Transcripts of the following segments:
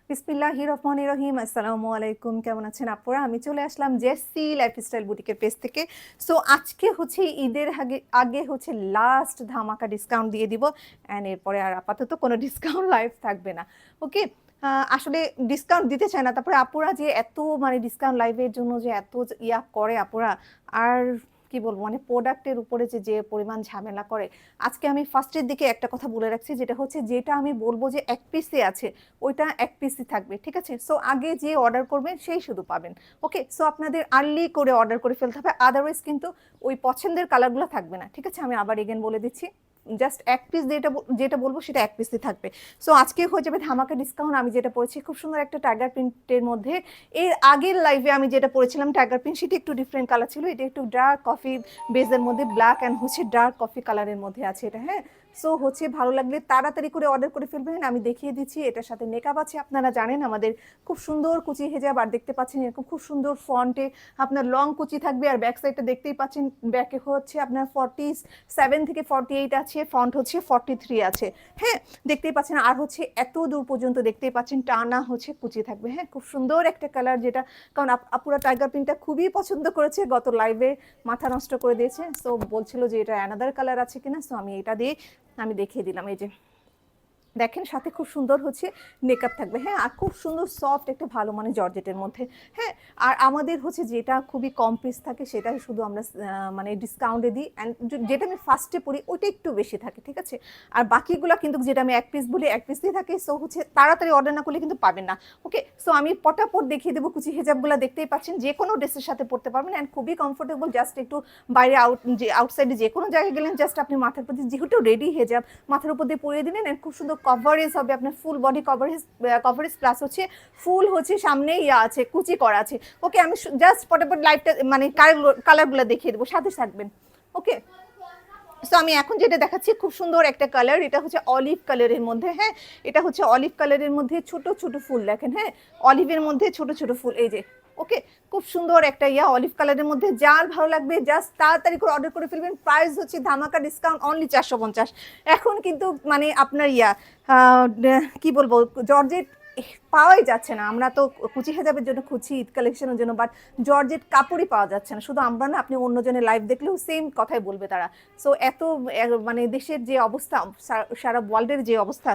বিসমিল্লাহির রহমানির রহিম। আসসালামু আলাইকুম। কেমন আছেন আপুরা? আমি চলে আসলাম জেসি লাইফস্টাইল বুটিকের পেজ থেকে। সো আজকে হচ্ছে ঈদের আগে আগে হচ্ছে লাস্ট ধামাকা ডিসকাউন্ট দিয়ে দিব। অ্যান্ড এরপরে আর আপাতত কোনো ডিসকাউন্ট লাইভ থাকবে না। ওকে, আসলে ডিসকাউন্ট দিতে চায় না। তারপরে আপুরা যে এত মানে ডিসকাউন্ট লাইভের জন্য যে এত ইয়া করে আপুরা, আর কি বলবো, মানে প্রোডাক্টের উপরে যে যে পরিমাণ ঝামেলা করে। আজকে আমি ফার্স্টের দিকে একটা কথা বলে রাখছি, যেটা হচ্ছে যেটা আমি বলবো যে এক পিসে আছে ওইটা এক পিসই থাকবে, ঠিক আছে? সো আগে যে অর্ডার করবেন সেই শুধু পাবেন। ওকে, সো আপনাদের আর্লি করে অর্ডার করে ফেলতে হবে, আদারওয়াইজ কিন্তু ওই পছন্দের কালারগুলো থাকবে না, ঠিক আছে? আমি আবার এগেন বলে দিচ্ছি, জাস্ট এক পিস যেটা যেটা বলবো সেটা এক পিসই থাকবে। সো আজকে হয়ে যাবে ধামাকা ডিসকাউন্ট। আমি যেটা পড়েছি খুব সুন্দর একটা টাইগার প্রিন্টের মধ্যে, এর আগের লাইভে আমি যেটা পড়েছিলাম টাইগার প্রিন্ট, সেটা একটু ডিফারেন্ট কালার ছিল। এটা একটু ডার্ক কফি বেজের মধ্যে, ব্ল্যাক অ্যান্ড হচ্ছে ডার্ক কফি কালারের মধ্যে আছে এটা। হ্যাঁ, সো হচ্ছে ভালো লাগলে তাড়াতাড়ি করে অর্ডার করে ফেলবেন। আমি দেখিয়ে দিচ্ছি, এটার সাথে নেকাব আছে। আপনারা জানেন আমাদের খুব সুন্দর কুচি হেজাব, আর দেখতে পাচ্ছেন এরকম খুব সুন্দর ফন্টে আপনার লং কুচি থাকবে। আর ব্যাক সাইডটা দেখতেই পাচ্ছেন, ব্যাকে হচ্ছে আপনার 47 থেকে 48 আছে, ফন্ট হচ্ছে 43 আছে। হ্যাঁ, দেখতেই পাচ্ছেন। আর হচ্ছে এত দূর পর্যন্ত দেখতেই পাচ্ছেন টানা হচ্ছে কুচি থাকবে। হ্যাঁ, খুব সুন্দর একটা কালার, যেটা কারণ আপুরা টাইগার প্রিন্টটা খুবই পছন্দ করেছে, গত লাইভে মাথা নষ্ট করে দিয়েছে। সো বলছিল যে এটা অ্যানাদার কালার আছে কিনা, সো আমি এটা দিয়ে আমি দেখিয়ে দিলাম। এই যে দেখেন, সাথে খুব সুন্দর হচ্ছে মেকআপ থাকবে। হ্যাঁ, আর খুব সুন্দর সফট একটা ভালো মানে জর্জেটের মধ্যে। হ্যাঁ, আর আমাদের হচ্ছে যেটা খুবই কম পিস থাকে সেটা শুধু আমরা মানে ডিসকাউন্টে দিই। অ্যান্ড যেটা আমি ফার্স্টে পড়ি ওইটা একটু বেশি থাকে, ঠিক আছে? আর বাকিগুলো কিন্তু যেটা আমি এক পিস বলি এক পিসই থাকে। সো হচ্ছে তাড়াতাড়ি অর্ডার না করলে কিন্তু পাবেন না। ওকে, সো আমি পটাপট দেখিয়ে দেবো। কুচি হেজাবগুলো দেখতেই পাচ্ছেন, যে কোনো ড্রেসের সাথে পরতে পারবেন অ্যান্ড খুবই কমফোর্টেবল। জাস্ট একটু বাইরে আউটসাইডে যে কোনো জায়গায় গেলেন, জাস্ট আপনি মাথার প্রতি যেহেতু রেডি হেজাব মাথার উপর দিয়ে পরিয়ে দিলেন, অ্যান্ড খুব সুন্দর কভারেজ হবে আপনার, ফুল বডি কভারেজ প্লাস হচ্ছে ফুল হচ্ছে সামনে ইয়া আছে, কুচি করা আছে। ওকে, আমি জাস্ট পটাপট লাইটটা মানে কালারগুলো দেখিয়ে দেবো, সাথে থাকবেন। ওকে, সো আমি এখন যেটা দেখাচ্ছি খুব সুন্দর একটা কালার, এটা হচ্ছে অলিভ কালারের মধ্যে। হ্যাঁ, এটা হচ্ছে অলিভ কালারের মধ্যে ছোট ছোট ফুল দেখেন। হ্যাঁ, অলিভের মধ্যে ছোট ছোট ফুল, এই যে। ওকে, খুব সুন্দর একটা ইয়া অলিভ কালারের মধ্যে। যার ভালো লাগবে জাস্ট তাড়াতাড়ি করে অর্ডার করে ফেলবেন। প্রাইস হচ্ছে ধামাকা ডিসকাউন্ট অনলি 450। এখন কিন্তু মানে আপনার ইয়া কি বলবো, জর্জেট পাওয়াই যাচ্ছে না। আমরা তো কুচি হেজাবের জন্য খুঁজছি, ঈদ কালেকশনের জন্য, বাট জর্জেট কাপড়ই পাওয়া যাচ্ছে না। শুধু আমরা না, আপনি অন্যজনের লাইভ দেখলেও সেম কথাই বলবে তারা। সো এত মানে দেশের যে অবস্থা, সারা ওয়ার্ল্ডের যে অবস্থা,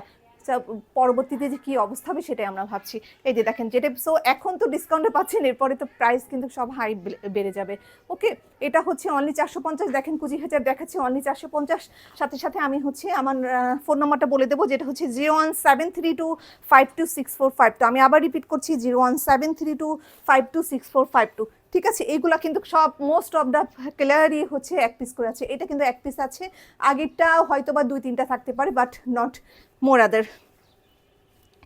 পরবর্তীতে যে কি অবস্থা হবে সেটাই আমরা ভাবছি। এই যে দেখেন যেটা, সো এখন তো ডিসকাউন্টে পাচ্ছেন, এরপরে তো প্রাইস কিন্তু সব হাই বেড়ে যাবে। ওকে, এটা হচ্ছে অনলি 450। দেখেন কুচি হেজাব দেখাচ্ছে অনলি 450। সাথে সাথে আমি হচ্ছে আমার ফোন নাম্বারটা বলে দেবো, যেটা হচ্ছে 01732526452। আমি আবার রিপিট করছি, 01732526452। ঠিক আছে, এইগুলা কিন্তু সব মোস্ট অফ দ্য কালারই হচ্ছে এক পিস করে আছে। এটা কিন্তু এক পিস আছে, আগেরটা হয়তো বা 2-3টা থাকতে পারে, বাট নট মোর আদার।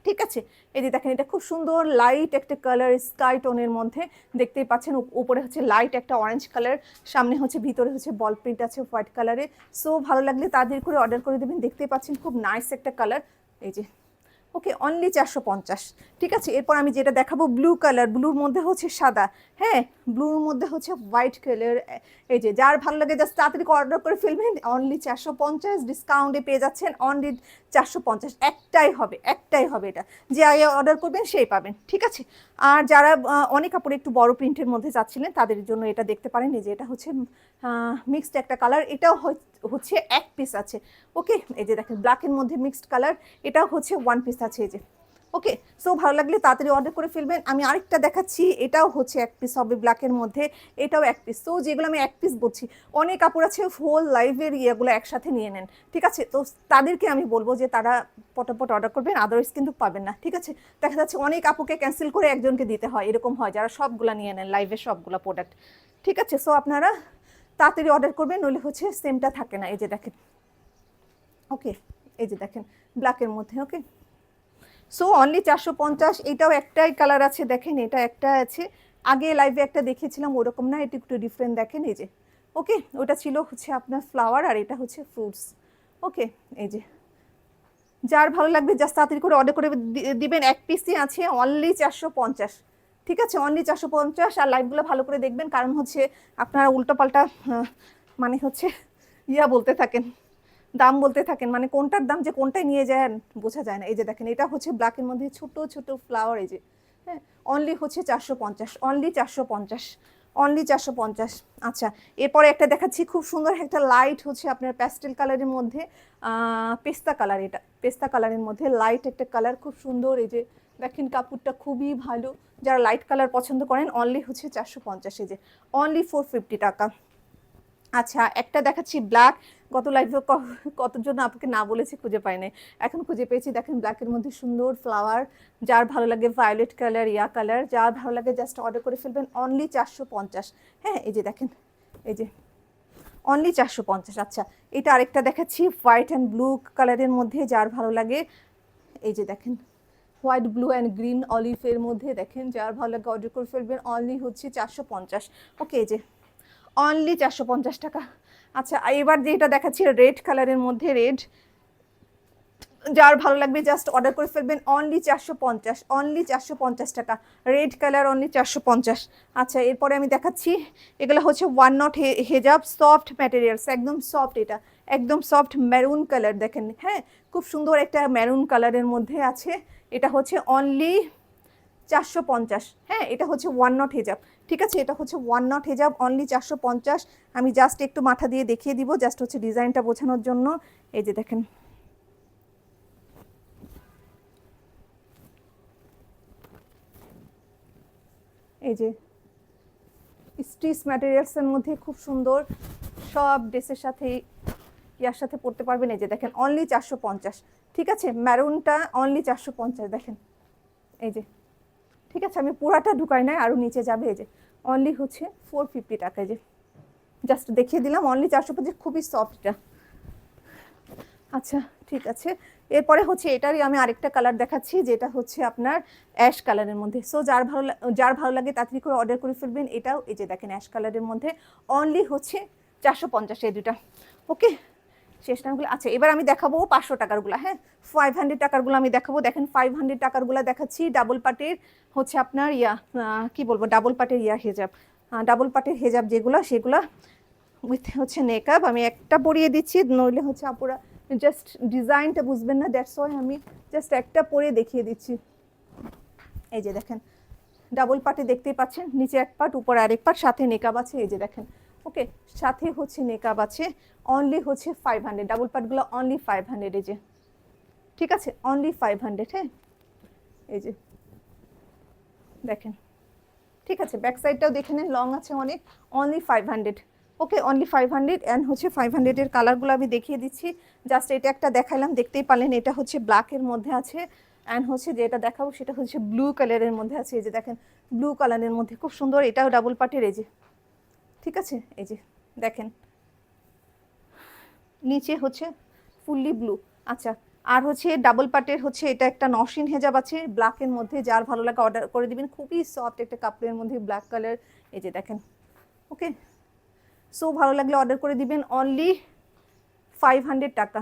ঠিক আছে, এই যে দেখেন, এটা খুব সুন্দর লাইট একটা কালার, স্কাই টোনের মধ্যে। দেখতেই পাচ্ছেন উপরে হচ্ছে লাইট একটা অরেঞ্জ কালার, সামনে হচ্ছে, ভিতরে হচ্ছে বল প্রিন্ট আছে হোয়াইট কালারে। সো ভালো লাগলে তাদের করে অর্ডার করে দেবেন। দেখতেই পাচ্ছেন খুব নাইস একটা কালার, এই যে। ওকে, অনলি 450। ঠিক আছে, এরপর আমি যেটা দেখাবো ব্লু কালার, ব্লুর মধ্যে হচ্ছে সাদা। হ্যাঁ, ব্লুর মধ্যে হচ্ছে হোয়াইট কালার। এই যে যার ভালো লাগে জাস্ট তাড়াতাড়ি অর্ডার করে ফেলবেন। অনলি 450 ডিসকাউন্টে পেয়ে যাচ্ছেন, অনলি 450। একটাই হবে, একটাই হবে এটা, যে আগে অর্ডার করবেন সেই পাবেন। ঠিক আছে, আর যারা অনেক কাপড় একটু বড় প্রিন্টের মধ্যে চাচ্ছিলেন তাদের জন্য এটা দেখতে পারেন। এই যে এটা হচ্ছে মিক্সড একটা কালার, এটাও হচ্ছে এক পিস আছে। ওকে, এই যে দেখেন ব্ল্যাকের মধ্যে মিক্সড কালার, এটাও হচ্ছে ওয়ান পিস আছে, এই যে। ওকে, সো ভালো লাগলে তাড়াতাড়ি অর্ডার করে ফেলবেন। আমি আরেকটা দেখাচ্ছি, এটাও হচ্ছে এক পিস হবে ব্ল্যাকের মধ্যে, এটাও এক পিস। সো যেগুলো আমি এক পিস বলছি, অনেক কাপড় আছে হোল লাইভের ইয়েগুলো একসাথে নিয়ে নেন। ঠিক আছে, তো তাদেরকে আমি বলবো যে তারা পটাপট অর্ডার করবেন, আদারওয়াইজ কিন্তু পাবেন না। ঠিক আছে, দেখা যাচ্ছে অনেক আপুকে ক্যান্সেল করে একজনকে দিতে হয়, এরকম হয় যারা সবগুলা নিয়ে নেন লাইভের সবগুলো প্রোডাক্ট। ঠিক আছে, সো আপনারা তাড়াতাড়ি অর্ডার করবেন, নইলে হচ্ছে সেমটা থাকে না। এই যে দেখেন, ওকে, এই যে দেখেন ব্ল্যাকের মধ্যে। ওকে, সো অনলি 450। এটাও একটাই কালার আছে, দেখেন এটা একটা আছে, আগে লাইভে একটা দেখিয়েছিলাম ওরকম না, এটা একটু ডিফারেন্ট দেখেন। এই যে, ওকে, ওটা ছিল হচ্ছে আপনার ফ্লাওয়ার, আর এটা হচ্ছে ফ্রুটস। ওকে, এই যে যার ভালো লাগবে জাস্ট তাড়াতাড়ি করে অর্ডার করে দিবেন। এক পিসই আছে, অনলি 450। ঠিক আছে, অনলি 450। আর লাইভগুলো ভালো করে দেখবেন, কারণ হচ্ছে আপনারা উল্টোপাল্টা মানে হচ্ছে ইয়া বলতে থাকেন, দাম বলতে থাকেন, মানে কোনটার দাম যে কোনটায় নিয়ে যায় বোঝা যায় না। এই যে দেখেন এটা হচ্ছে ব্ল্যাকের মধ্যে ছোট ছোট ফ্লাওয়ার, এই যে হ্যাঁ অনলি হচ্ছে 450, অনলি 450, অনলি 450। আচ্ছা এরপরে একটা দেখাচ্ছি খুব সুন্দর একটা লাইট হচ্ছে আপনার প্যাস্টেল কালারের মধ্যে, পেস্তা কালার, এটা পেস্তা কালারের মধ্যে লাইট একটা কালার, খুব সুন্দর। এই যে দেখেন কাপড়টা খুবই ভালো, যারা লাইট কালার পছন্দ করেন অনলি হচ্ছে 450, এই যে অনলি 450 টাকা। আচ্ছা একটা দেখাচ্ছি ব্ল্যাক, গত লাইভে কতজন আপনাকে না বলেছি খুঁজে পাই নাই, এখন খুঁজে পেয়েছি। দেখেন ব্ল্যাকের মধ্যে সুন্দর ফ্লাওয়ার, যার ভালো লাগে ভায়োলেট কালার, ইয়া কালার, যার ভালো লাগে জাস্ট অর্ডার করে ফেলবেন অনলি 450। হ্যাঁ এই যে দেখেন, এই যে অনলি 450। আচ্ছা এটা আরেকটা দেখাচ্ছি হোয়াইট অ্যান্ড ব্লু কালারের মধ্যে, যার ভালো লাগে এই যে দেখেন হোয়াইট ব্লু অ্যান্ড গ্রিন অলিভের মধ্যে, দেখেন যার ভালো লাগে অর্ডার করে ফেলবেন অনলি হচ্ছে 450। ওকে এই যে অনলি 450 টাকা। আচ্ছা এবার যেটা দেখাচ্ছি রেড কালারের মধ্যে, রেড, যার ভালো লাগবে জাস্ট অর্ডার করে ফেলবেন অনলি 450, অনলি 450 টাকা, রেড কালার অনলি 450। আচ্ছা এরপরে আমি দেখাচ্ছি এগুলো হচ্ছে ওয়ান নট হেজাব, সফট ম্যাটেরিয়ালস, একদম সফট, এটা একদম সফট মেরুন কালার, দেখেন হ্যাঁ খুব সুন্দর একটা মেরুন কালারের মধ্যে আছে, এটা হচ্ছে অনলি 450। হ্যাঁ এটা হচ্ছে ওয়ান নট হেজাব, ঠিক আছে এটা হচ্ছে ওয়ান নট হেজাব অনলি 450। আমি জাস্ট একটু মাথা দিয়ে দেখিয়ে দিব, জাস্ট হচ্ছে ডিজাইনটা বোঝানোর জন্য। এই যে দেখেন এই যে স্টিচ ম্যাটেরিয়ালসের মধ্যে খুব সুন্দর, সব ড্রেসের সাথে ইয়ার সাথে পরতে পারবেন। এই যে দেখেন অনলি 450, ঠিক আছে ম্যারুনটা অনলি 450, দেখেন এই যে, ঠিক আছে আমি পুরাটা ঢুকাই নাই, আরও নিচে যাবে। এই যে অনলি হচ্ছে 450 টাকা, এই যে জাস্ট দেখিয়ে দিলাম অনলি 450, খুবই সফট এটা। আচ্ছা ঠিক আছে এরপরে হচ্ছে এটারই আমি আরেকটা কালার দেখাচ্ছি, যেটা হচ্ছে আপনার অ্যাশ কালারের মধ্যে। সো যার ভালো লাগে তাড়াতাড়ি করে অর্ডার করে ফেলবেন এটাও। এই যে দেখেন অ্যাশ কালারের মধ্যে অনলি হচ্ছে 450, এই দুটা। ওকে শেষ নামগুলো। আচ্ছা এবার আমি দেখাবো 500 টাকারগুলো, হ্যাঁ 500 টাকারগুলো আমি দেখাবো। দেখেন 500 টাকারগুলো দেখাচ্ছি, ডাবল পাটের হচ্ছে আপনার ইয়া কি বলবো, ডাবল পাটের ইয়া হেজাব, ডাবল পাটের হেজাব যেগুলো সেগুলো উইথ হচ্ছে নেকআপ। আমি একটা পরিয়ে দিচ্ছি, নইলে হচ্ছে আপুরা জাস্ট ডিজাইনটা বুঝবেন না, দ্যাটস ওয়াই আমি জাস্ট একটা পরে দেখিয়ে দিচ্ছি। এই যে দেখেন ডাবল পাটে দেখতেই পাচ্ছেন, নিচে এক পাট উপরে আরেক পাট, সাথে নেকআপ আছে। এই যে দেখেন ওকে সাথে হচ্ছে নেকআপ আছে, অনলি হচ্ছে 500, ডাবল পাটগুলো অনলি 500, এই যে ঠিক আছে অনলি 500। হ্যাঁ এই যে দেখেন, ঠিক আছে ব্যাক সাইডটাও দেখে নেন, লং আছে অনেক, অনলি 500। Okay only 500। অ্যান্ড হচ্ছে 500-এর কালারগুলো আমি দেখিয়ে দিচ্ছি, জাস্ট এটা একটা দেখাইলাম দেখতেই পারলেন, এটা হচ্ছে ব্ল্যাকের মধ্যে আছে। অ্যান্ড হচ্ছে যেটা দেখাবো সেটা হচ্ছে ব্লু কালারের মধ্যে আছে। এই যে দেখেন ব্লু কালারের মধ্যে খুব সুন্দর, এটাও ডাবল পাটের। এই যে ঠিক আছে এই যে দেখেন নিচে হচ্ছে ফুললি ব্লু। আচ্ছা আর হচ্ছে ডাবল পাটের হচ্ছে এটা একটা নসিন হেজাব আছে ব্ল্যাকের মধ্যে, যার ভালো লাগে অর্ডার করে দিবেন, খুবই সফট একটা কাপড়ের মধ্যে ব্ল্যাক কালার। এই যে দেখেন ওকে সো ভালো লাগলে অর্ডার করে দিবেন অনলি 500 টাকা,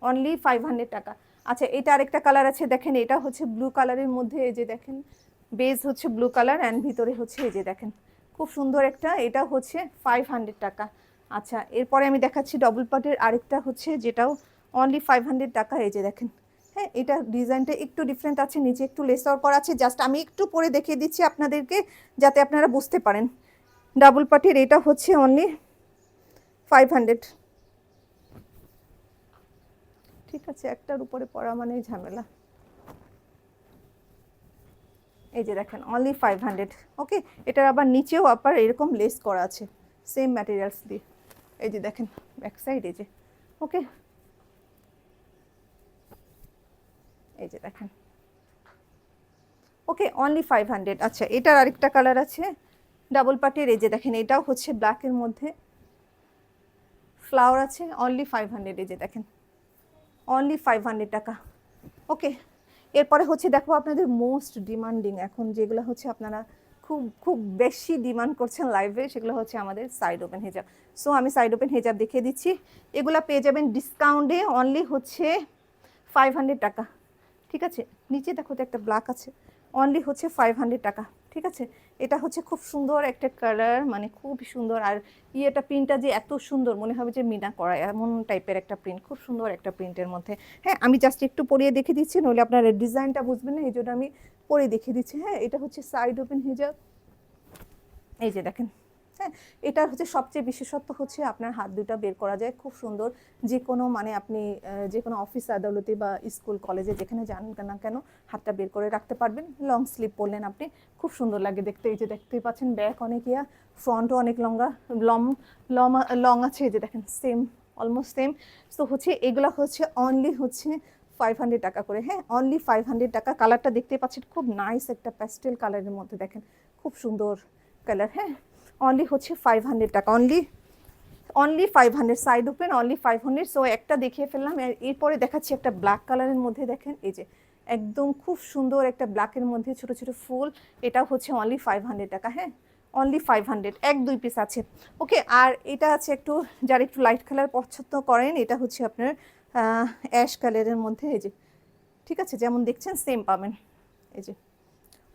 অনলি 500 টাকা। আচ্ছা এটা আরেকটা কালার আছে, দেখেন এটা হচ্ছে ব্লু কালারের মধ্যে। এই যে দেখেন বেস হচ্ছে ব্লু কালার অ্যান্ড ভিতরে হচ্ছে এই যে দেখেন খুব সুন্দর একটা, এটা হচ্ছে 500 টাকা। আচ্ছা এরপরে আমি দেখাচ্ছি ডবল পাটের আরেকটা হচ্ছে, যেটাও অনলি 500 টাকা। এই যে দেখেন হ্যাঁ এটা ডিজাইনটা একটু ডিফারেন্ট আছে, নিচে একটু লেসার করা আছে, জাস্ট আমি একটু পরে দেখিয়ে দিচ্ছি আপনাদেরকে যাতে আপনারা বুঝতে পারেন। ডাবল পাটের এটা হচ্ছে অনলি 500, ঠিক আছে একটার উপরে পড়া মানে ঝামেলা। এই যে দেখেন অনলি 500। ওকে এটার আবার নিচেও আবার এরকম লেস করা আছে সেম ম্যাটেরিয়ালস দিয়ে। এই যে দেখেন ব্যাক সাইড, এই যে ওকে এই যে দেখেন ওকে অনলি 500। আচ্ছা এটার আরেকটা কালার আছে ডাবল পাটের, এই যে দেখেন এটাও হচ্ছে ব্ল্যাকের মধ্যে ফ্লাওয়ার আছে, অনলি 500। এই যে দেখেন অনলি 500 টাকা। ওকে এরপরে হচ্ছে দেখো আপনাদের মোস্ট ডিমান্ডিং এখন যেগুলো হচ্ছে আপনারা খুব খুব বেশি ডিমান্ড করছেন লাইভে, সেগুলো হচ্ছে আমাদের সাইড ওপেন হেজাব। সো আমি সাইড ওপেন হেজাব দেখিয়ে দিচ্ছি, এগুলো পেয়ে যাবেন ডিসকাউন্টে অনলি হচ্ছে 500 টাকা। ঠিক আছে নিচে দেখো তো একটা ব্ল্যাক আছে, অনলি হচ্ছে 500 টাকা। ঠিক আছে, এটা হচ্ছে খুব সুন্দর একটা কালার, মানে খুব সুন্দর। আর ইয়েটা প্রিন্টটা যে এত সুন্দর, মনে হবে যে মিনা করা, এমন টাইপের একটা প্রিন্ট, খুব সুন্দর একটা প্রিন্টের মধ্যে। হ্যাঁ, আমি জাস্ট একটু পরিয়ে দেখে দিচ্ছি, নইলে আপনার ডিজাইনটা বুঝবেন না, এই জন্য আমি পরে দেখিয়ে দিচ্ছি। হ্যাঁ, এটা হচ্ছে সাইড ওপেন হিজাব, এই যে দেখেন। হ্যাঁ, এটার হচ্ছে সবচেয়ে বিশেষত্ব হচ্ছে আপনার হাত দুটা বের করা যায় খুব সুন্দর। যে কোনো মানে আপনি যে কোনো অফিস আদালতে বা স্কুল কলেজে যেখানে যান না কেন হাতটা বের করে রাখতে পারবেন। লং স্লিভ পরলেন আপনি, খুব সুন্দর লাগে দেখতে। এই যে দেখতেই পাচ্ছেন ব্যাক অনেক ইয়া, ফ্রন্টও অনেক লং লং আছে। এই যে দেখেন সেম, অলমোস্ট সেম। তো হচ্ছে এগুলো হচ্ছে অনলি হচ্ছে 500 টাকা করে। হ্যাঁ, অনলি 500 টাকা। কালারটা দেখতে পাচ্ছেন খুব নাইস একটা প্যাস্টেল কালারের মধ্যে, দেখেন খুব সুন্দর কালার। হ্যাঁ, অনলি হচ্ছে 500 টাকা, only 500। Side open only 500। So একটা দেখিয়ে ফেললাম, এরপরে দেখাচ্ছি একটা ব্ল্যাক কালারের মধ্যে। দেখেন এই যে একদম খুব সুন্দর একটা ব্ল্যাকের মধ্যে ছোট ছোট ফুল, এটা হচ্ছে অনলি 500 টাকা। হ্যাঁ, অনলি 500, 1-2 পিস আছে। ওকে, আর এটা আছে একটু, যারা একটু লাইট কালার পছন্দ করেন, এটা হচ্ছে আপনার অ্যাশ কালারের মধ্যে। এই যে ঠিক আছে, যেমন দেখছেন সেম পাবেন। এই যে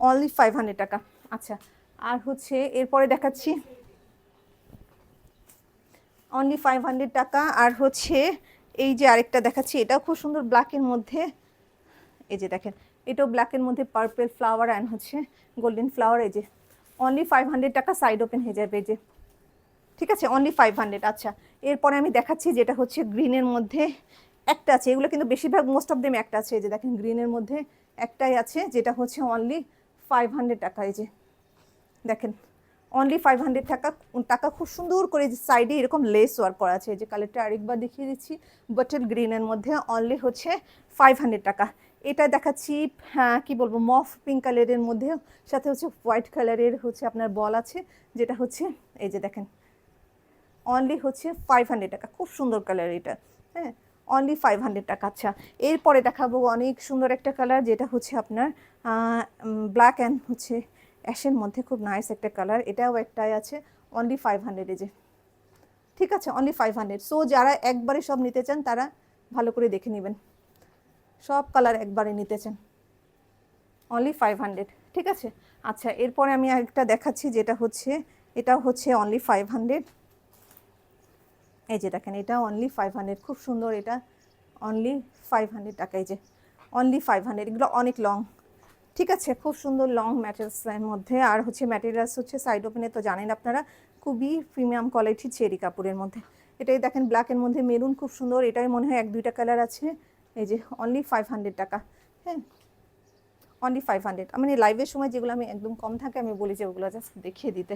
অনলি 500 টাকা। আচ্ছা, আর হচ্ছে এরপরে দেখাচ্ছি অনলি 500 টাকা। আর হচ্ছে এই যে আরেকটা দেখাচ্ছি, এটাও খুব সুন্দর ব্ল্যাকের মধ্যে। এই যে দেখেন, এটাও ব্ল্যাকের মধ্যে পার্পল ফ্লাওয়ার অ্যান্ড হচ্ছে গোল্ডেন ফ্লাওয়ার। এই যে অনলি 500 টাকা, সাইড ওপেন হয়ে যাবে। এই যে ঠিক আছে, অনলি 500। আচ্ছা, এরপরে আমি দেখাচ্ছি যেটা হচ্ছে গ্রিনের মধ্যে একটা আছে, এগুলো কিন্তু বেশিরভাগ মোস্ট অফ দেম একটা আছে। এই যে দেখেন গ্রিনের মধ্যে একটাই আছে, যেটা হচ্ছে অনলি 500 টাকা। এই যে দেখেন অনলি 500 টাকা। টাকা খুব সুন্দর করে সাইডে এরকম লেস ওয়ার্ক করা আছে। এই যে কালারটা আরেকবার দেখিয়ে দিচ্ছি, বটল গ্রিনের মধ্যে অনলি হচ্ছে 500 টাকা। এটা দেখাচ্ছি হ্যাঁ কি বলবো, মফ পিঙ্ক কালারের মধ্যে, সাথে হচ্ছে হোয়াইট কালারের হচ্ছে আপনার বল আছে, যেটা হচ্ছে এই যে দেখেন অনলি হচ্ছে 500 টাকা। খুব সুন্দর কালার এটা। হ্যাঁ, অনলি 500 টাকা। আচ্ছা, এরপরে দেখাবো অনেক সুন্দর একটা কালার, যেটা হচ্ছে আপনার ব্ল্যাক অ্যান্ড হচ্ছে অ্যাশের মধ্যে, খুব নাইস একটা কালার। এটাও একটাই আছে, অনলি 500। এই যে ঠিক আছে, অনলি 500। সো যারা একবারে সব নিতে চান তারা ভালো করে দেখে নেবেন, সব কালার একবারে নিতে চান, অনলি 500। ঠিক আছে। আচ্ছা, এরপরে আমি আরেকটা দেখাচ্ছি, যেটা হচ্ছে এটাও হচ্ছে অনলি 500। এই যে দেখেন, এটা অনলি 500, খুব সুন্দর। এটা অনলি 500 টাকা। এই যে অনলি 500। এগুলো অনেক লং, ঠিক আছে, খুব সুন্দর লং ম্যাটেরিয়ালসের মধ্যে। আর হচ্ছে ম্যাটেরিয়ালস হচ্ছে সাইড ওপেনে তো জানেন আপনারা, খুবই প্রিমিয়াম কোয়ালিটি চেরি কাপড়ের মধ্যে। এটাই দেখেন ব্ল্যাকের মধ্যে মেরুন, খুব সুন্দর। এটাই মনে হয় 1-2টা কালার আছে। এই যে অনলি 500 টাকা। হ্যাঁ, অনলি 500। মানে লাইভের সময় যেগুলো আমি একদম কম থাকে আমি বলি যে ওগুলো জাস্ট দেখিয়ে দিতে,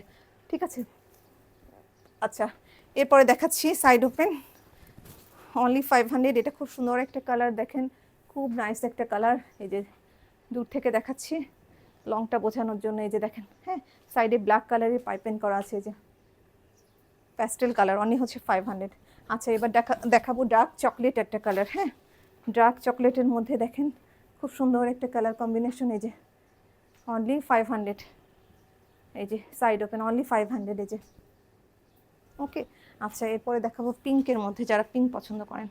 ঠিক আছে। আচ্ছা, এরপরে দেখাচ্ছি সাইড ওপেন অনলি 500। এটা খুব সুন্দর একটা কালার, দেখেন খুব নাইস একটা কালার। এই যে দূর থেকে দেখাচ্ছি লংটা বোঝানোর জন্য। এই যে দেখেন, হ্যাঁ, সাইডে ব্ল্যাক কালারের পাইপেন করা আছে। এই যে প্যাস্টেল কালার, অনলি হচ্ছে 500। আচ্ছা, এবার দেখাবো ডার্ক চকলেট একটা কালার। হ্যাঁ, ডার্ক চকলেটের মধ্যে দেখেন খুব সুন্দর একটা কালার কম্বিনেশন। এই যে অনলি 500। এই যে সাইড ওপেন অনলি 500। এই যে ওকে। আচ্ছা, এরপরে দেখাবো পিঙ্কের মধ্যে, যারা পিঙ্ক পছন্দ করেন।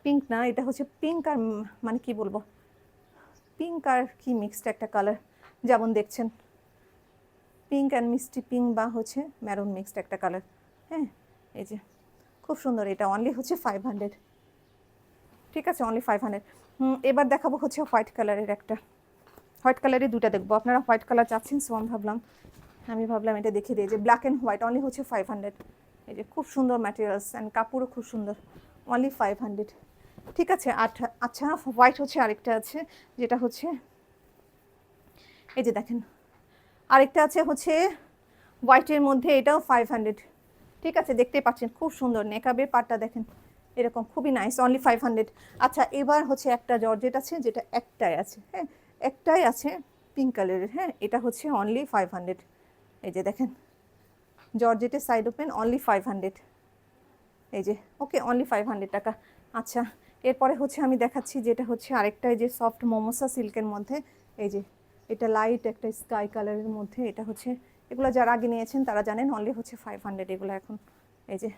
পিঙ্ক না, এটা হচ্ছে পিঙ্ক আর মানে কি বলবো, পিঙ্ক আর কি মিক্সড একটা কালার, যেমন দেখছেন পিঙ্ক অ্যান্ড মিষ্টি পিঙ্ক বা হচ্ছে ম্যারুন মিক্সড একটা কালার। হ্যাঁ, এই যে খুব সুন্দর। এটা অনলি হচ্ছে 500। ঠিক আছে, অনলি 500। এবার দেখাবো হচ্ছে হোয়াইট কালারের একটা, হোয়াইট কালারের দুটা দেখবো। আপনারা হোয়াইট কালার চাচ্ছেন, সো আমি ভাবলাম এটা দেখিয়ে দিই। যে ব্ল্যাক অ্যান্ড হোয়াইট অনলি হচ্ছে 500। এই যে খুব সুন্দর ম্যাটেরিয়ালস অ্যান্ড কাপড়ও খুব সুন্দর, অনলি 500। ঠিক আছে। আচ্ছা, হোয়াইট হচ্ছে আরেকটা আছে, যেটা হচ্ছে এই যে দেখেন আরেকটা আছে হচ্ছে হোয়াইটের মধ্যে, এটাও 500। ঠিক আছে, দেখতেই পাচ্ছেন খুব সুন্দর নেকাবের পাটটা দেখেন এরকম, খুবই নাইস, অনলি 500। আচ্ছা, এবার হচ্ছে একটা জর্জেট আছে, যেটা একটাই আছে। হ্যাঁ, একটাই আছে পিঙ্ক কালারের। হ্যাঁ, এটা হচ্ছে অনলি 500। এই যে দেখেন জর্জেটের সাইড ওপেন, অনলি 500। এই যে ওকে, অনলি 500 টাকা। আচ্ছা, এরপরে হচ্ছে আমি দেখাচ্ছি যেটা হচ্ছে আরেকটা, এই যে সফট মোমোসা সিল্কের মধ্যে। এই যে এটা লাইট একটা স্কাই কালারের মধ্যে। এটা হচ্ছে এগুলো যারা আগে নিয়েছেন তারা জানেন, অনলি হচ্ছে 500 এগুলো এখন। এই যে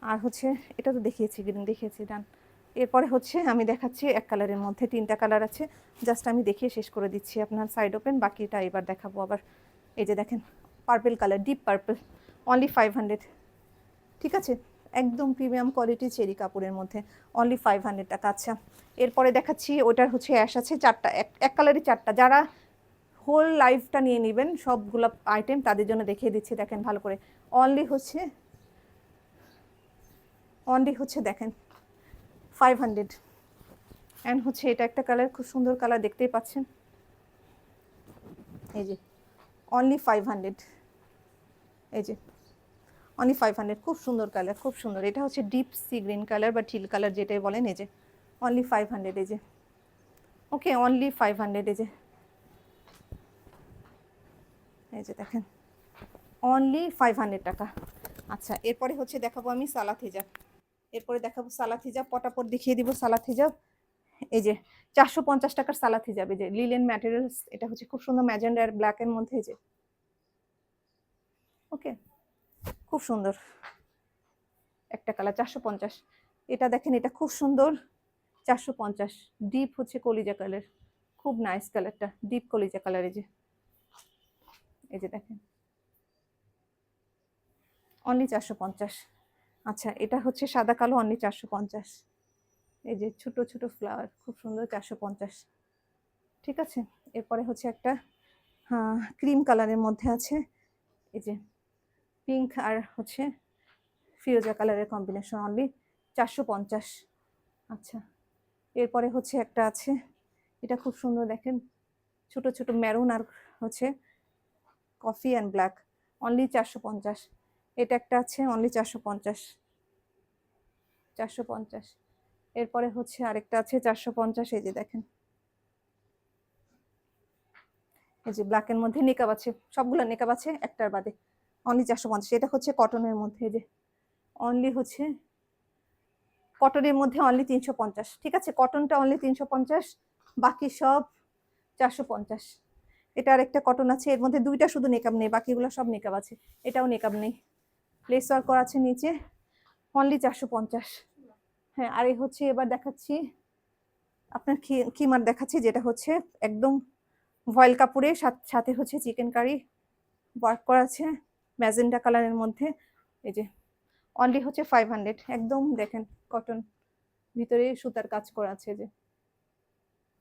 আর হচ্ছে এটা তো দেখিয়েছি, গ্রিন দেখিয়েছি, ডান। এরপরে হচ্ছে আমি দেখাচ্ছি এক কালারের মধ্যে, 3টা কালার আছে, জাস্ট আমি দেখিয়ে শেষ করে দিচ্ছি। আপনার সাইড ওপেন, বাকিটা এবার দেখাবো আবার। এই যে দেখেন purple colour, deep purple, only 500। ঠিক আছে, একদম প্রিমিয়াম কোয়ালিটি চেরি কাপড়ের মধ্যে, অনলি 500 টাকা। আচ্ছা, এরপরে দেখাচ্ছি ওটার হচ্ছে অ্যাশ আছে 4টা, এক কালারই 4টা। যারা হোল লাইফটা নিয়ে নেবেন সবগুলো আইটেম, তাদের জন্য দেখিয়ে দিচ্ছি। দেখেন ভালো করে, অনলি হচ্ছে দেখেন 500। অ্যান্ড হচ্ছে এটা একটা কালার, খুব সুন্দর কালার, দেখতেই পাচ্ছেন। এই যে অনলি 500, এই যে অনলি 500, খুব সুন্দর কালার, খুব সুন্দর। এটা হচ্ছে ডিপ সি গ্রিন কালার বা টিল কালার যেটাই বলেন। এই যে অনলি 500, এই যে ওকে, অনলি 500, এই যে দেখেন অনলি 500 টাকা। আচ্ছা, এরপরে হচ্ছে দেখাবো আমি সালাত হিজাব। এরপরে দেখাবো সালাত হিজাব, পটাপট দেখিয়ে দিব সালাত হিজাব। এই যে 450 টাকার সালাত হিজাব, এই যে লিলেন ম্যাটেরিয়ালস। এটা হচ্ছে খুব সুন্দর ম্যাজেন্ডা আর ব্ল্যাক এর মধ্যে, এই যে ওকে, খুব সুন্দর একটা কালার, 450। এটা দেখেন, এটা খুব সুন্দর, 450। ডিপ হচ্ছে কলিজা কালার, খুব নাইস কালারটা, ডিপ কলিজা কালার। এই যে দেখেন অনলি 450। আচ্ছা, এটা হচ্ছে সাদা কালো, অনলি 450। এই যে ছোট ছোট ফ্লাওয়ার, খুব সুন্দর, 450। ঠিক আছে, এরপরে হচ্ছে একটা ক্রিম কালারের মধ্যে আছে, এই যে পিঙ্ক আর হচ্ছে ফিরোজা কালারের কম্বিনেশন, অনলি 450। আচ্ছা, এরপরে হচ্ছে একটা আছে, এটা খুব সুন্দর, দেখেন ছোট ছোট মেরুন আর হচ্ছে কফি অ্যান্ড ব্ল্যাক, অনলি 450। এটা একটা আছে, অনলি 450, 450। এরপরে হচ্ছে আরেকটা আছে 450, এই যে দেখেন, এই যে ব্ল্যাকের মধ্যে নেকাব আছে, সবগুলো নেকাব আছে একটার বাদে, অনলি 450। এটা হচ্ছে কটনের মধ্যে, এই যে অনলি হচ্ছে কটনের মধ্যে অনলি 350। ঠিক আছে, কটনটা অনলি 350, বাকি সব 450। এটা আরেকটা কটন আছে, এর মধ্যে 2টা শুধু নেকাব নেই, বাকিগুলো সব নেকাব আছে। এটাও নেকাব নেই, লেস ওয়ার্ক করা আছে নিচে, অনলি 450। হ্যাঁ, আর এই হচ্ছে এবার দেখাচ্ছি আপনার কিমার দেখাচ্ছি, যেটা হচ্ছে একদম ভয়েল কাপড়ে, সাথে হচ্ছে চিকেন কারি ওয়ার্ক করা আছে ম্যাজেন্ডা কালারের মধ্যে। এই যে অনলি হচ্ছে 500, একদম দেখেন কটন, ভিতরে সুতার কাজ করা আছে, যে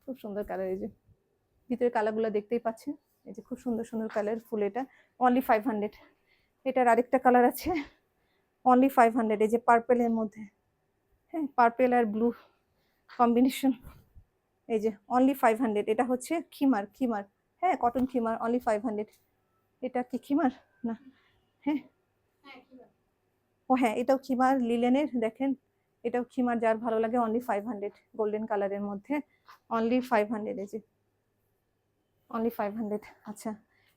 খুব সুন্দর কালার। এই যে ভিতরে কালারগুলো দেখতেই পাচ্ছেন, এই যে খুব সুন্দর সুন্দর কালার ফুল। এটা অনলি 500। এটার আরেকটা কালার আছে, অনলি 500, এই যে পার্পেলের মধ্যে, হ্যাঁ পার্পেল আর ব্লু কম্বিনেশন, এই যে অনলি 500। এটা হচ্ছে খিমার, হ্যাঁ কটন খিমার, অনলি 500। এটা কি খিমার না? হ্যাঁ, ও হ্যাঁ, এটাও খিমার লিলেনের, দেখেন এটাও খিমার, যার ভালো লাগে, অনলি 500, গোল্ডেন কালারের মধ্যে, অনলি 500, এই যে অনলি 500। আচ্ছা,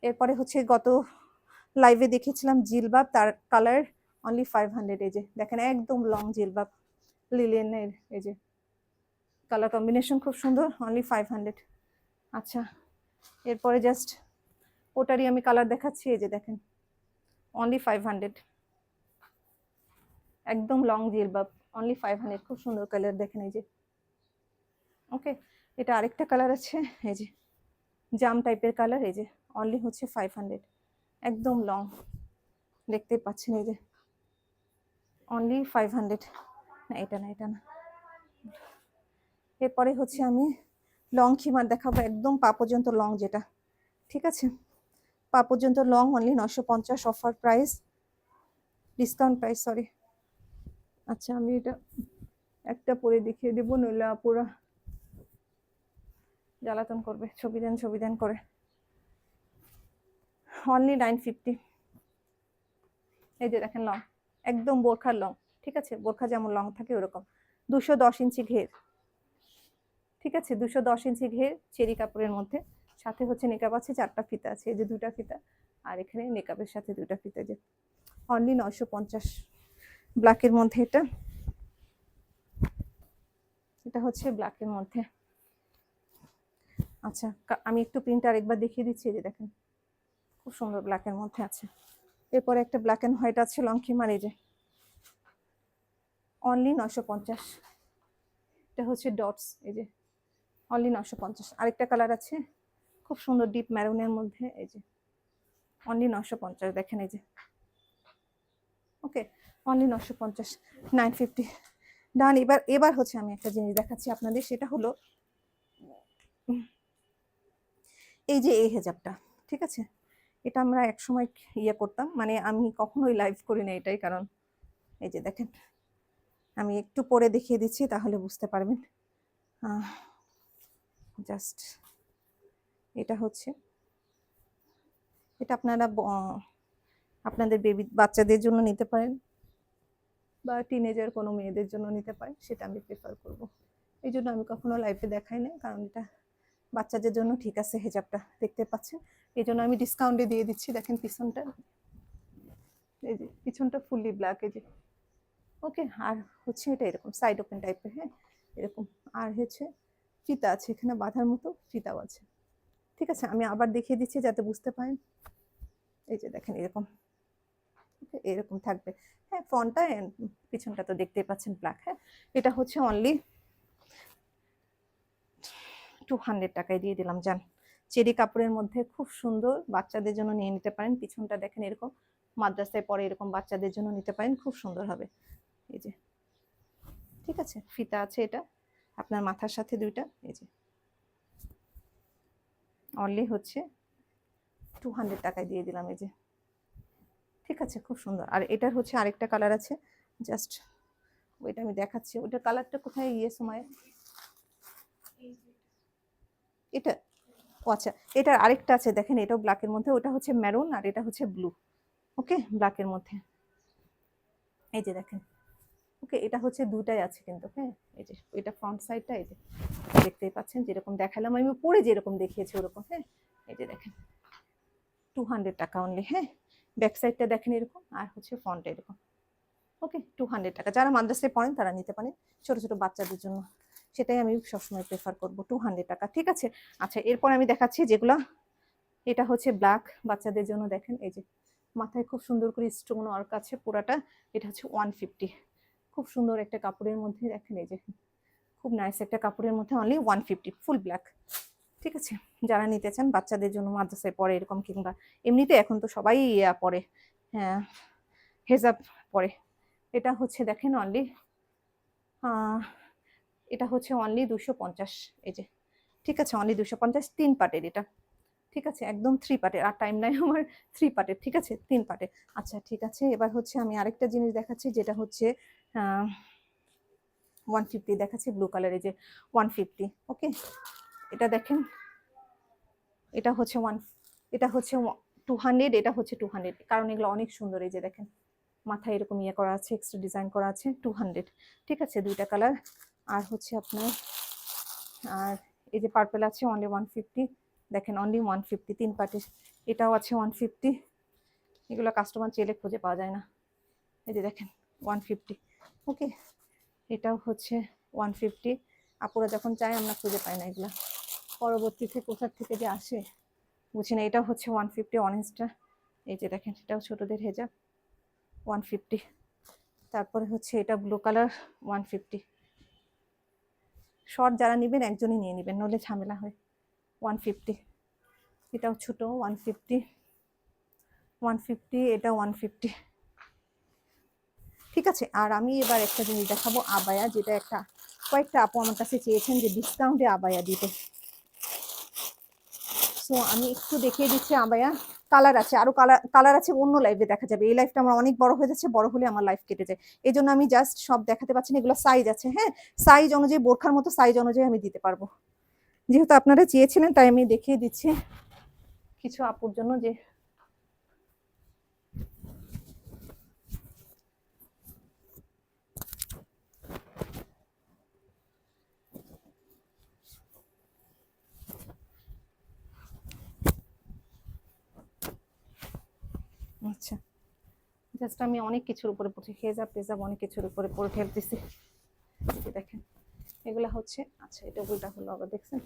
এরপরে হচ্ছে গত লাইভে দেখেছিলাম জিলবাব, তার কালার অনলি 500, এই যে দেখেন একদম লং জিলবাব লিলেনের, এই যে কালার কম্বিনেশন খুব সুন্দর, অনলি 500। আচ্ছা, এরপরে জাস্ট ওটারই আমি কালার দেখাচ্ছি, এই যে দেখেন অনলি 500, একদম লং জিলবাব, অনলি 500, খুব সুন্দর কালার, দেখেন এই যে ওকে। এটা আরেকটা কালার আছে, এই যে জাম টাইপের কালার, এই যে অনলি হচ্ছে 500, একদম লং, দেখতে পাচ্ছেন, এই যে অনলি 500। না এটা না, এটা না। এরপরে হচ্ছে আমি লং খিমার দেখাবো, একদম পা পর্যন্ত লং, যেটা ঠিক আছে, পা পর্যন্ত long, only 950, offer price, discount price, sorry. আচ্ছা, আমি এটা একটা পরে দেখিয়ে দেবো, নইলে আপুরা জ্বালাতন করবে, ছবি দেন করে, অনলি 950। এই যে দেখেন লং, একদম বোরখার লং, ঠিক আছে, বোরখা যেমন লং থাকে ওরকম, 210 ইঞ্চি ঘের, ঠিক আছে, 210 ইঞ্চি ঘের চেরি কাপড়ের মধ্যে, সাথে হচ্ছে নেকাব আছে, 4টা ফিতা আছে, এই যে 2টা ফিতা, আর এখানে নেকাবের সাথে 2টা ফিতা, যে অনলি 950, ব্ল্যাকের মধ্যে। এটা হচ্ছে ব্ল্যাকের মধ্যে। আচ্ছা, আমি একটু প্রিন্ট আরেকবার দেখিয়ে দিচ্ছি, এই যে দেখেন খুব সুন্দর ব্ল্যাকের মধ্যে আছে। এরপরে একটা ব্ল্যাক এন্ড হোয়াইট আছে লং খিমার, এই যে অনলি 950, এটা হচ্ছে ডটস, এই যে অনলি 950। আরেকটা কালার আছে খুব সুন্দর ডিপ ম্যারুনের মধ্যে, এই যে অনলি 950, দেখেন এই যে, ওকে অনলি 950, 950 ডান। এবার হচ্ছে আমি একটা জিনিস দেখাচ্ছি আপনাদের, সেটা হলো এই যে এই হেজাবটা, ঠিক আছে? এটা আমরা এক সময় ইয়ে করতাম, মানে আমি কখনোই লাইভ করি না এটাই কারণ, এই যে দেখেন আমি একটু পরে দেখিয়ে দিচ্ছি তাহলে বুঝতে পারবেন। জাস্ট এটা হচ্ছে, এটা আপনারা আপনাদের বেবি বাচ্চাদের জন্য নিতে পারেন বা টিনেজার কোনো মেয়েদের জন্য নিতে পারেন, সেটা আমি প্রেফার করব। এই জন্য আমি কখনো লাইভে দেখাই না, কারণ এটা বাচ্চাদের জন্য ঠিক আছে। হেজাবটা দেখতে পাচ্ছেন, এই জন্য আমি ডিসকাউন্টে দিয়ে দিচ্ছি। দেখেন পিছনটা, এই যে পিছনটা ফুললি ব্ল্যাক, এই যে, ওকে। আর হচ্ছে এটা এরকম সাইড ওপেন টাইপের, হ্যাঁ এরকম। আর হচ্ছে ফিতা আছে এখানে বাঁধার মতো, ফিতাও আছে, ঠিক আছে? আমি আবার দেখিয়ে দিচ্ছি যাতে বুঝতে পারেন। এই যে দেখেন এরকম, ওকে এরকম থাকবে, হ্যাঁ ফ্রন্টটা পিছনটা তো দেখতেই পাচ্ছেন ব্ল্যাক। হ্যাঁ এটা হচ্ছে অনলি 200 টাকায় দিয়ে দিলাম। যান, চেরি কাপড়ের মধ্যে খুব সুন্দর, বাচ্চাদের জন্য নিয়ে নিতে পারেন। পিছনটা দেখেন এরকম, মাদ্রাসায় পরে এরকম বাচ্চাদের জন্য নিতে পারেন, খুব সুন্দর হবে। এই যে, ঠিক আছে, ফিতা আছে এটা আপনার মাথার সাথে দুইটা, এই যে অনলি হচ্ছে 200 টাকায় দিয়ে দিলাম, এই যে, ঠিক আছে, খুব সুন্দর। আর এটার হচ্ছে আরেকটা কালার আছে, জাস্ট ওইটা আমি দেখাচ্ছি। ওইটার কালারটা কোথায় ইয়ে সময়, এটা, ও আচ্ছা, এটার আরেকটা আছে দেখেন, এটাও ব্ল্যাকের মধ্যে, ওটা হচ্ছে মেরুন আর এটা হচ্ছে ব্লু, ওকে ব্ল্যাকের মধ্যে, এই যে দেখেন, ওকে এটা হচ্ছে দুটাই আছে কিন্তু, হ্যাঁ এই যে এটা ফ্রন্ট সাইডটা, এই যে দেখতেই পাচ্ছেন যেরকম দেখালাম আমি পরে, যেরকম দেখিয়েছি ওরকম, হ্যাঁ এই যে দেখেন 200 টাকা অনলি, হ্যাঁ ব্যাক সাইডটা দেখেন এরকম, আর হচ্ছে ফ্রন্টটা এরকম, ওকে 200 টাকা। যারা মাদ্রাসায় পড়েন তারা নিতে পারেন, ছোট ছোট বাচ্চাদের জন্য সেটাই আমি সবসময় প্রেফার করবো, 200 টাকা, ঠিক আছে? আচ্ছা এরপর আমি দেখাচ্ছি যেগুলো, এটা হচ্ছে ব্ল্যাক বাচ্চাদের জন্য, দেখেন এই যে মাথায় খুব সুন্দর করে স্টোন ওয়ার্ক আছে পুরাটা, এটা হচ্ছে 150, খুব সুন্দর একটা কাপড়ের মধ্যে, দেখেন এই যে খুব নাইস একটা কাপড়ের মধ্যে, অনলি 150 ফুল ব্ল্যাক, ঠিক আছে? যারা নিতে চান বাচ্চাদের জন্য, মাদ্রাসায় পড়ে এরকম, কিংবা এমনিতে এখন তো সবাই পরে, হ্যাঁ হেজাব পরে, এটা হচ্ছে দেখেন অনলি, এটা হচ্ছে অনলি 250, এই যে, ঠিক আছে অনলি 250, 3 পার্টের এটা, ঠিক আছে একদম 3 পার্টের, আর টাইম নাই আমার 3 পার্টের, ঠিক আছে 3 পার্টের। আচ্ছা ঠিক আছে, এবার হচ্ছে আমি আরেকটা জিনিস দেখাচ্ছি, যেটা হচ্ছে 150 দেখাচ্ছি, ব্লু কালারের, যে 150, ওকে এটা দেখেন, এটা হচ্ছে এটা হচ্ছে 200, এটা হচ্ছে 200, কারণ এগুলো অনেক সুন্দর, এই যে দেখেন মাথায় এরকম ইয়ে করা আছে, এক্সট্রা ডিজাইন করা আছে, 200, ঠিক আছে দুইটা কালার। আর হচ্ছে আপনার, আর এই যে পার্পল আছে অনলি 150, দেখেন অনলি 150, 3 পার্টের, এটাও আছে 150, এগুলো কাস্টমার চেলে খুঁজে পাওয়া যায় না, এই যে দেখেন 150, ওকে এটাও হচ্ছে 150, আপুরা যখন চাই আমরা খুঁজে পাই না এগুলা, পরবর্তীতে কোথার থেকে যে আসে বুঝি না। এটাও হচ্ছে 150 অরেঞ্জটা, এই যে দেখেন এটাও ছোটদের হেজাব 150, তারপরে হচ্ছে এটা ব্লু কালার 150, শর্ট যারা নেবেন একজনই নিয়ে নেবেন, নইলে ঝামেলা হয়, 150, এটাও ছোট 150, 150, এটা 150, ঠিক আছে? আর আমি এবার একটা জিনিস দেখাবো, আবায়া, যেটা একটা কয়েকটা আপু আমার কাছে চেয়েছেন যে ডিসকাউন্টে আবায়া দিতে, সো আমি একটু দেখিয়ে দিচ্ছি আবায়া। কালার আছে, আরো কালার আছে, অন্য লাইভে দেখা যাবে, এই লাইভটা আমার অনেক বড় হয়ে যাচ্ছে, বড় হলে আমার লাইভ কেটে যায়, এই জন্য আমি জাস্ট সব দেখাতে পাচ্ছি না। এগুলো সাইজ আছে, হ্যাঁ সাইজ অনুযায়ী, বোরখার মতো সাইজ অনুযায়ী আমি দিতে পারবো, যেহেতু আপনারা চেয়েছিলেন তাই আমি দেখিয়ে দিচ্ছি কিছু আপুর জন্য, যে আচ্ছা জাস্ট আমি অনেক কিছুর উপরে পড়ছি, হেজাব টেজাব অনেক কিছুর উপরে পড়ে ফেলতেছি, দেখেন এগুলা হচ্ছে, আচ্ছা এটা বইটা হলো আবার, দেখছেন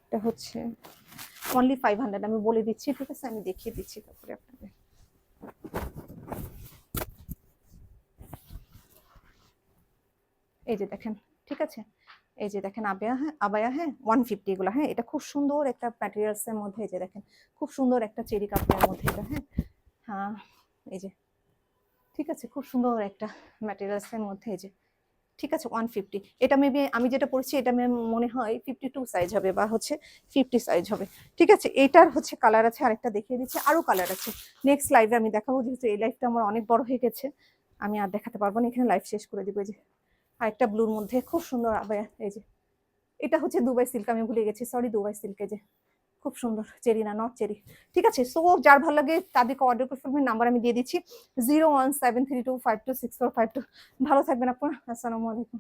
এটা হচ্ছে অনলি 500, আমি বলে দিচ্ছি, ঠিক আছে আমি দেখিয়ে দিচ্ছি তারপরে আপনাদের। এই যে দেখেন, ঠিক আছে, এই যে দেখেন আবায়া, হ্যাঁ আবায়া, হ্যাঁ 150 এগুলো, হ্যাঁ এটা খুব সুন্দর একটা ম্যাটেরিয়ালস এর মধ্যে, এই যে দেখেন খুব সুন্দর একটা চেরি কাপড়ের মধ্যে এটা, হ্যাঁ হ্যাঁ এই যে, ঠিক আছে, খুব সুন্দর একটা ম্যাটেরিয়ালস এর মধ্যে, এই যে ঠিক আছে 150। এটা মেবি আমি যেটা পড়ছি এটা মনে হয় 52 সাইজ হবে বা হচ্ছে 50 সাইজ হবে। ঠিক আছে, এটার হচ্ছে কালার আছে, আরেকটা দেখিয়ে দিচ্ছি, আরো কালার আছে। নেক্সট লাইভে আমি দেখাবো, যেহেতু এই লাইভটা আমার অনেক বড় হয়ে গেছে, আমি আর দেখাতে পারবো না, এখানে লাইভ শেষ করে দিব। এই যে আরেকটা ব্লুর মধ্যে খুব সুন্দর আবায়া, এই যে এটা হচ্ছে দুবাই সিল্ক, আমি ভুলে গেছি, সরি দুবাই সিল্ক, এই যে খুব সুন্দর, চেরি না নট চেরি। ঠিক আছে, সো যার ভালো লাগে তাদেরকে অর্ডার করে ফেলবেন, নাম্বার আমি দিয়ে দিচ্ছি 01732526452। ভালো থাকবেন আপনারা, আসসালামু আলাইকুম।